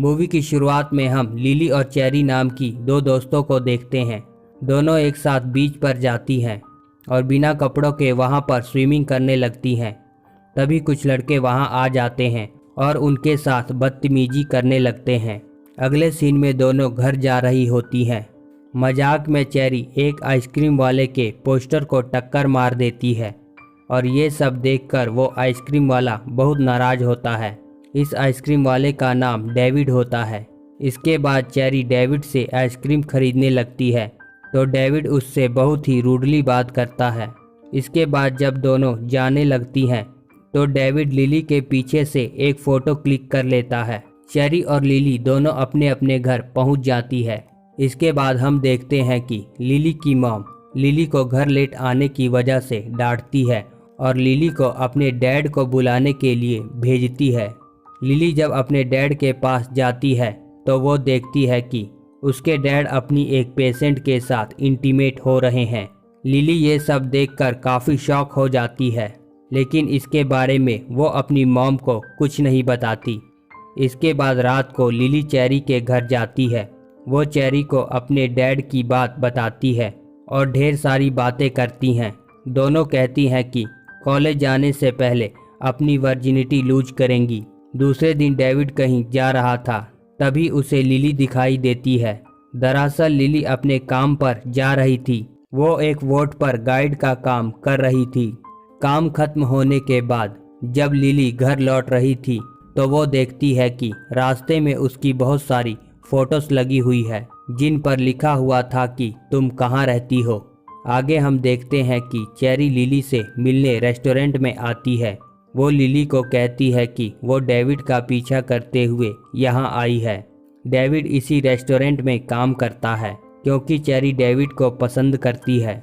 Movie की शुरुआत में हम लिली और चेरी नाम की दो दोस्तों को देखते हैं। दोनों एक साथ बीच पर जाती हैं और बिना कपड़ों के वहां पर स्विमिंग करने लगती हैं। तभी कुछ लड़के वहां आ जाते हैं और उनके साथ बदतमीजी करने लगते हैं। अगले सीन में दोनों घर जा रही होती हैं। मजाक में चेरी एक आइसक्रीम वाले के पोस्टर को टक्कर मार देती है और ये सब देखकर वो आइसक्रीम वाला बहुत नाराज होता है। इस आइसक्रीम वाले का नाम डेविड होता है। इसके बाद चेरी डेविड से आइसक्रीम खरीदने लगती है तो डेविड उससे बहुत ही रूडली बात करता है। इसके बाद जब दोनों जाने लगती हैं तो डेविड लिली के पीछे से एक फ़ोटो क्लिक कर लेता है। चेरी और लिली दोनों अपने अपने घर पहुंच जाती है। इसके बाद हम देखते हैं कि लिली की मॉम लिली को घर लेट आने की वजह से डांटती है और लिली को अपने डैड को बुलाने के लिए भेजती है। लिली जब अपने डैड के पास जाती है तो वो देखती है कि उसके डैड अपनी एक पेशेंट के साथ इंटीमेट हो रहे हैं। लिली ये सब देखकर काफ़ी शॉक हो जाती है, लेकिन इसके बारे में वो अपनी मॉम को कुछ नहीं बताती। इसके बाद रात को लिली चेरी के घर जाती है। वो चेरी को अपने डैड की बात बताती है और ढेर सारी बातें करती हैं। दोनों कहती हैं कि कॉलेज जाने से पहले अपनी वर्जिनिटी लूज करेंगी। दूसरे दिन डेविड कहीं जा रहा था, तभी उसे लिली दिखाई देती है। दरअसल लिली अपने काम पर जा रही थी। वो एक वोट पर गाइड का काम कर रही थी। काम खत्म होने के बाद जब लिली घर लौट रही थी तो वो देखती है कि रास्ते में उसकी बहुत सारी फोटोज लगी हुई है जिन पर लिखा हुआ था कि तुम कहाँ रहती हो। आगे हम देखते हैं कि चेरी लिली से मिलने रेस्टोरेंट में आती है। वो लिली को कहती है कि वो डेविड का पीछा करते हुए यहाँ आई है। डेविड इसी रेस्टोरेंट में काम करता है क्योंकि चेरी डेविड को पसंद करती है।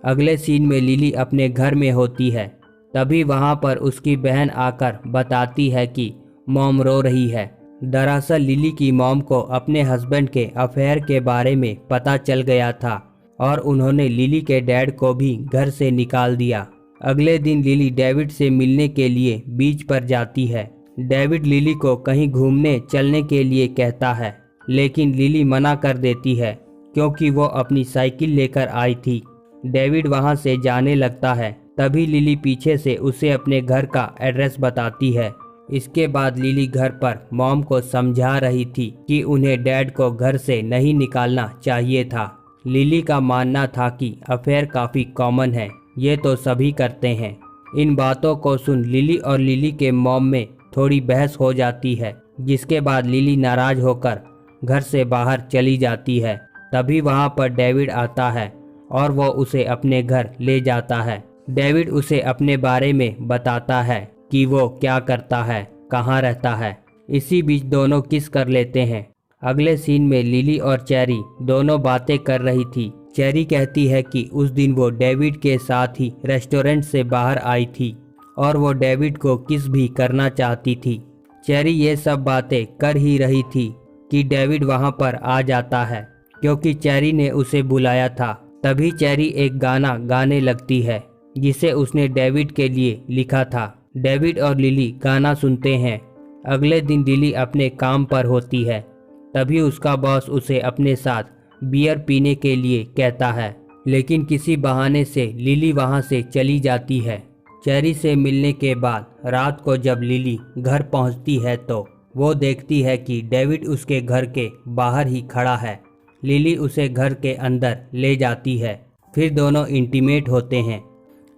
अगले सीन में लिली अपने घर में होती है। तभी वहाँ पर उसकी बहन आकर बताती है कि मॉम रो रही है। दरअसल लिली की मॉम को अपने हस्बैंड के अफेयर के बारे में पता चल गया था और उन्होंने लिली के डैड को भी घर से निकाल दिया। अगले दिन लिली डेविड से मिलने के लिए बीच पर जाती है। डेविड लिली को कहीं घूमने चलने के लिए कहता है, लेकिन लिली मना कर देती है क्योंकि वो अपनी साइकिल लेकर आई थी। डेविड वहां से जाने लगता है। तभी लिली पीछे से उसे अपने घर का एड्रेस बताती है। इसके बाद लिली घर पर मॉम को समझा रही थी कि उन्हें डैड को घर से नहीं निकालना चाहिए था। लिली का मानना था कि अफेयर काफ़ी कॉमन है, ये तो सभी करते हैं। इन बातों को सुन लिली और लिली के मॉम में थोड़ी बहस हो जाती है, जिसके बाद लिली नाराज होकर घर से बाहर चली जाती है। तभी वहाँ पर डेविड आता है और वो उसे अपने घर ले जाता है। डेविड उसे अपने बारे में बताता है कि वो क्या करता है, कहाँ रहता है। इसी बीच दोनों किस कर लेते हैं। अगले सीन में लिली और चेरी दोनों बातें कर रही थी। चेरी कहती है कि उस दिन वो डेविड के साथ ही रेस्टोरेंट से बाहर आई थी और वो डेविड को किस भी करना चाहती थी। चेरी ये सब बातें कर ही रही थी कि डेविड वहाँ पर आ जाता है क्योंकि चेरी ने उसे बुलाया था। तभी चेरी एक गाना गाने लगती है जिसे उसने डेविड के लिए लिखा था। डेविड और लिली गाना सुनते हैं। अगले दिन लिली अपने काम पर होती है। तभी उसका बॉस उसे अपने साथ बियर पीने के लिए कहता है, लेकिन किसी बहाने से लिली वहां से चली जाती है। चेरी से मिलने के बाद रात को जब लिली घर पहुंचती है तो वो देखती है कि डेविड उसके घर के बाहर ही खड़ा है। लिली उसे घर के अंदर ले जाती है। फिर दोनों इंटीमेट होते हैं।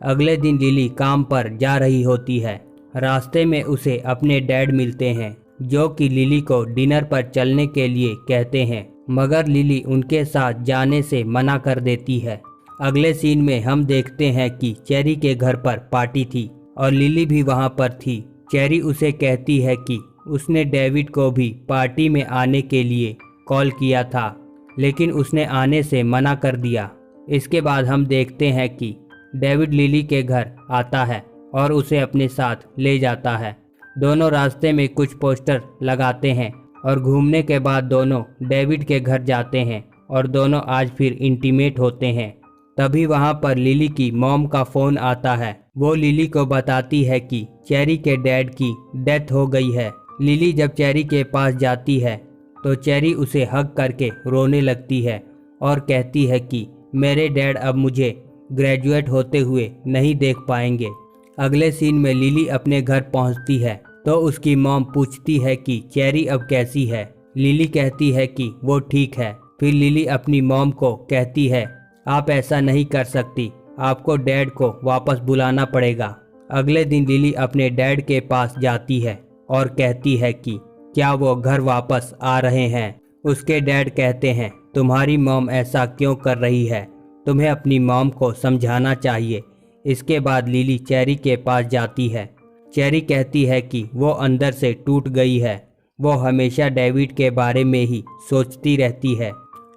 अगले दिन लिली काम पर जा रही होती है। रास्ते में उसे अपने डैड मिलते हैं जो कि लिली को डिनर पर चलने के लिए कहते हैं, मगर लिली उनके साथ जाने से मना कर देती है। अगले सीन में हम देखते हैं कि चेरी के घर पर पार्टी थी और लिली भी वहां पर थी। चेरी उसे कहती है कि उसने डेविड को भी पार्टी में आने के लिए कॉल किया था, लेकिन उसने आने से मना कर दिया। इसके बाद हम देखते हैं कि डेविड लिली के घर आता है और उसे अपने साथ ले जाता है। दोनों रास्ते में कुछ पोस्टर लगाते हैं और घूमने के बाद दोनों डेविड के घर जाते हैं और दोनों आज फिर इंटीमेट होते हैं। तभी वहां पर लिली की मॉम का फ़ोन आता है। वो लिली को बताती है कि चेरी के डैड की डेथ हो गई है। लिली जब चेरी के पास जाती है तो चेरी उसे हग करके रोने लगती है और कहती है कि मेरे डैड अब मुझे ग्रेजुएट होते हुए नहीं देख पाएंगे। अगले सीन में लिली अपने घर पहुंचती है तो उसकी मॉम पूछती है कि चेरी अब कैसी है। लिली कहती है कि वो ठीक है। फिर लिली अपनी मॉम को कहती है आप ऐसा नहीं कर सकती, आपको डैड को वापस बुलाना पड़ेगा। अगले दिन लिली अपने डैड के पास जाती है और कहती है कि क्या वो घर वापस आ रहे हैं। उसके डैड कहते हैं तुम्हारी मॉम ऐसा क्यों कर रही है, तुम्हें अपनी मॉम को समझाना चाहिए। इसके बाद लिली चेरी के पास जाती है। चेरी कहती है कि वो अंदर से टूट गई है, वो हमेशा डेविड के बारे में ही सोचती रहती है।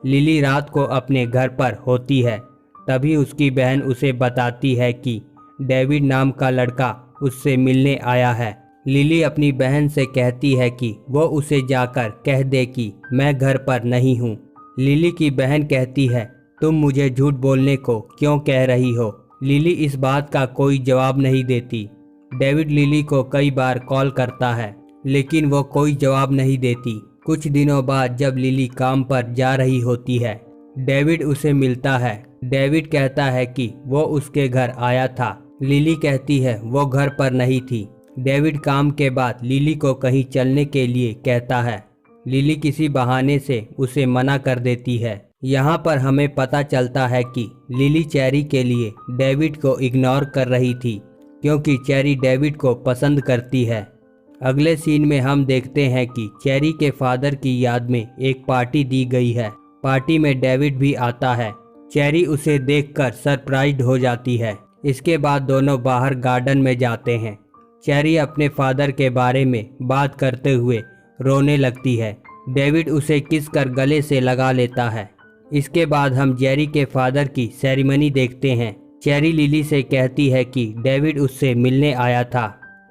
लिली रात को अपने घर पर होती है, तभी उसकी बहन उसे बताती है कि डेविड नाम का लड़का उससे मिलने आया है। लिली अपनी बहन से कहती है कि वो उसे जाकर कह दे कि मैं घर पर नहीं हूँ। लिली की बहन कहती है तुम मुझे झूठ बोलने को क्यों कह रही हो। लिली इस बात का कोई जवाब नहीं देती। डेविड लिली को कई बार कॉल करता है लेकिन वो कोई जवाब नहीं देती। कुछ दिनों बाद जब लिली काम पर जा रही होती है, डेविड उसे मिलता है। डेविड कहता है कि वो उसके घर आया था। लिली कहती है वो घर पर नहीं थी। डेविड काम के बाद लिली को कहीं चलने के लिए कहता है। लिली किसी बहाने से उसे मना कर देती है। यहाँ पर हमें पता चलता है कि लिली चेरी के लिए डेविड को इग्नोर कर रही थी क्योंकि चेरी डेविड को पसंद करती है। अगले सीन में हम देखते हैं कि चेरी के फादर की याद में एक पार्टी दी गई है। पार्टी में डेविड भी आता है। चेरी उसे देखकर सरप्राइज्ड हो जाती है। इसके बाद दोनों बाहर गार्डन में जाते हैं। चेरी अपने फादर के बारे में बात करते हुए रोने लगती है। डेविड उसे किस कर गले से लगा लेता है। इसके बाद हम जेरी के फादर की सेरेमनी देखते हैं। चेरी लिली से कहती है कि डेविड उससे मिलने आया था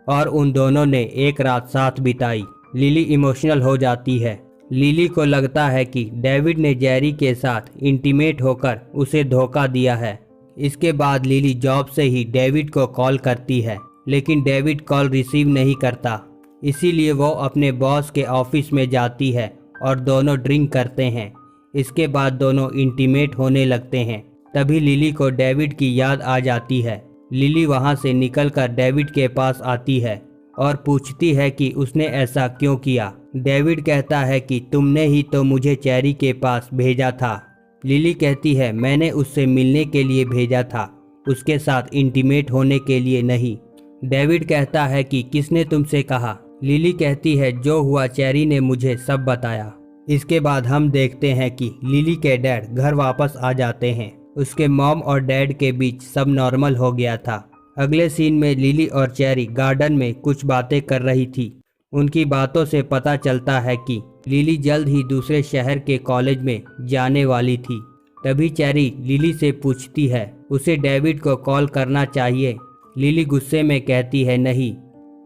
और उन दोनों ने एक रात साथ बिताई। लिली इमोशनल हो जाती है। लिली को लगता है कि डेविड ने जेरी के साथ इंटीमेट होकर उसे धोखा दिया है। इसके बाद लिली जॉब से ही डेविड को कॉल करती है लेकिन डेविड कॉल रिसीव नहीं करता। इसीलिए वो अपने बॉस के ऑफिस में जाती है और दोनों ड्रिंक करते हैं। इसके बाद दोनों इंटीमेट होने लगते हैं। तभी लिली को डेविड की याद आ जाती है। लिली वहां से निकलकर डेविड के पास आती है और पूछती है कि उसने ऐसा क्यों किया। डेविड कहता है कि तुमने ही तो मुझे चेरी के पास भेजा था। लिली कहती है मैंने उससे मिलने के लिए भेजा था, उसके साथ इंटीमेट होने के लिए नहीं। डेविड कहता है कि किसने तुमसे कहा। लिली कहती है जो हुआ चेरी ने मुझे सब बताया। इसके बाद हम देखते हैं कि लिली के डैड घर वापस आ जाते हैं। उसके मॉम और डैड के बीच सब नॉर्मल हो गया था। अगले सीन में लिली और चेरी गार्डन में कुछ बातें कर रही थी। उनकी बातों से पता चलता है कि लिली जल्द ही दूसरे शहर के कॉलेज में जाने वाली थी। तभी चेरी लिली से पूछती है उसे डेविड को कॉल करना चाहिए। लिली गुस्से में कहती है नहीं,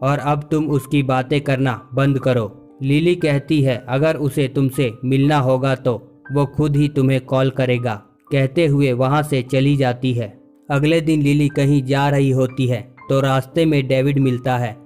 और अब तुम उसकी बातें करना बंद करो। लिली कहती है अगर उसे तुमसे मिलना होगा तो वो खुद ही तुम्हें कॉल करेगा। कहते हुए वहां से चली जाती है। अगले दिन लिली कहीं जा रही होती है तो रास्ते में डेविड मिलता है।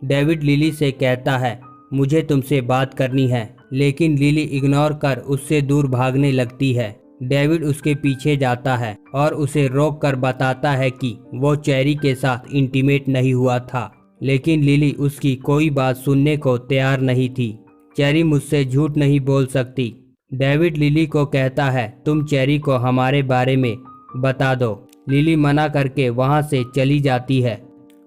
डेविड लिली से कहता है मुझे तुमसे बात करनी है, लेकिन लिली इग्नोर कर उससे दूर भागने लगती है। डेविड उसके पीछे जाता है और उसे रोक कर बताता है कि वो चेरी के साथ इंटीमेट नहीं हुआ था, लेकिन लिली उसकी कोई बात सुनने को तैयार नहीं थी। चेरी मुझसे झूठ नहीं बोल सकती। डेविड लिली को कहता है तुम चेरी को हमारे बारे में बता दो। लिली मना करके वहां से चली जाती है।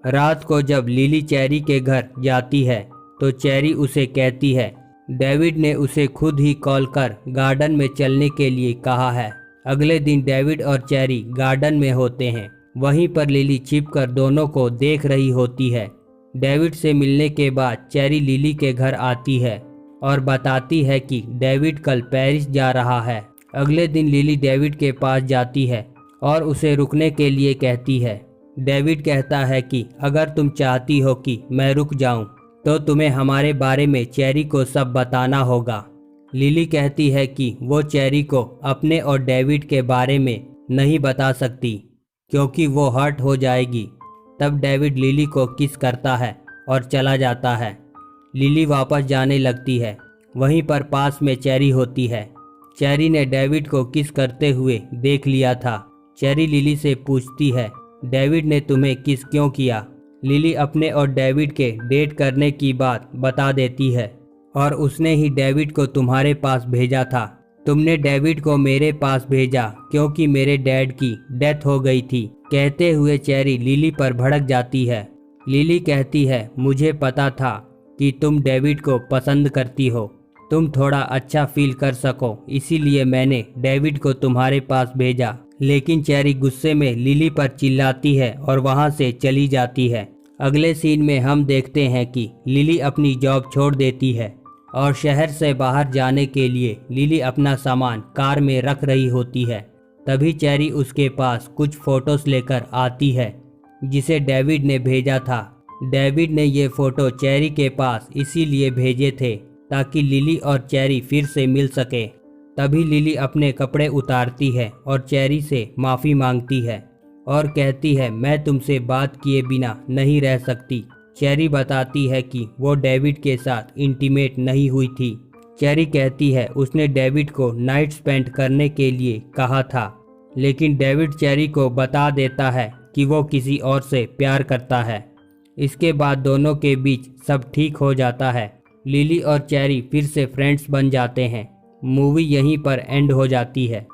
रात को जब लिली चेरी के घर जाती है तो चेरी उसे कहती है डेविड ने उसे खुद ही कॉल कर गार्डन में चलने के लिए कहा है। अगले दिन डेविड और चेरी गार्डन में होते हैं। वहीं पर लिली छिपकर दोनों को देख रही होती है। डेविड से मिलने के बाद चेरी लिली के घर आती है और बताती है कि डेविड कल पेरिस जा रहा है। अगले दिन लिली डेविड के पास जाती है और उसे रुकने के लिए कहती है। डेविड कहता है कि अगर तुम चाहती हो कि मैं रुक जाऊं तो तुम्हें हमारे बारे में चेरी को सब बताना होगा। लिली कहती है कि वो चेरी को अपने और डेविड के बारे में नहीं बता सकती क्योंकि वो हर्ट हो जाएगी। तब डेविड लिली को किस करता है और चला जाता है। लिली वापस जाने लगती है। वहीं पर पास में चेरी होती है। चेरी ने डेविड को किस करते हुए देख लिया था। चेरी लिली से पूछती है, डेविड ने तुम्हें किस क्यों किया। लिली अपने और डेविड के डेट करने की बात बता देती है और उसने ही डेविड को तुम्हारे पास भेजा था। तुमने डेविड को मेरे पास भेजा क्योंकि मेरे डैड की डेथ हो गई थी। कहते हुए चेरी लिली पर भड़क जाती है। लिली कहती है, मुझे पता था कि तुम डेविड को पसंद करती हो, तुम थोड़ा अच्छा फील कर सको, इसीलिए मैंने डेविड को तुम्हारे पास भेजा। लेकिन चेरी गुस्से में लिली पर चिल्लाती है और वहां से चली जाती है। अगले सीन में हम देखते हैं कि लिली अपनी जॉब छोड़ देती है और शहर से बाहर जाने के लिए लिली अपना सामान कार में रख रही होती है। तभी चेरी उसके पास कुछ फोटोज लेकर आती है जिसे डेविड ने भेजा था। डेविड ने ये फोटो चेरी के पास इसीलिए भेजे थे ताकि लिली और चेरी फिर से मिल सके। तभी लिली अपने कपड़े उतारती है और चेरी से माफ़ी मांगती है और कहती है, मैं तुमसे बात किए बिना नहीं रह सकती। चेरी बताती है कि वो डेविड के साथ इंटीमेट नहीं हुई थी। चेरी कहती है उसने डेविड को नाइट स्पेंड करने के लिए कहा था, लेकिन डेविड चेरी को बता देता है कि वो किसी और से प्यार करता है। इसके बाद दोनों के बीच सब ठीक हो जाता है। लिली और चेरी फिर से फ्रेंड्स बन जाते हैं। मूवी यहीं पर एंड हो जाती है।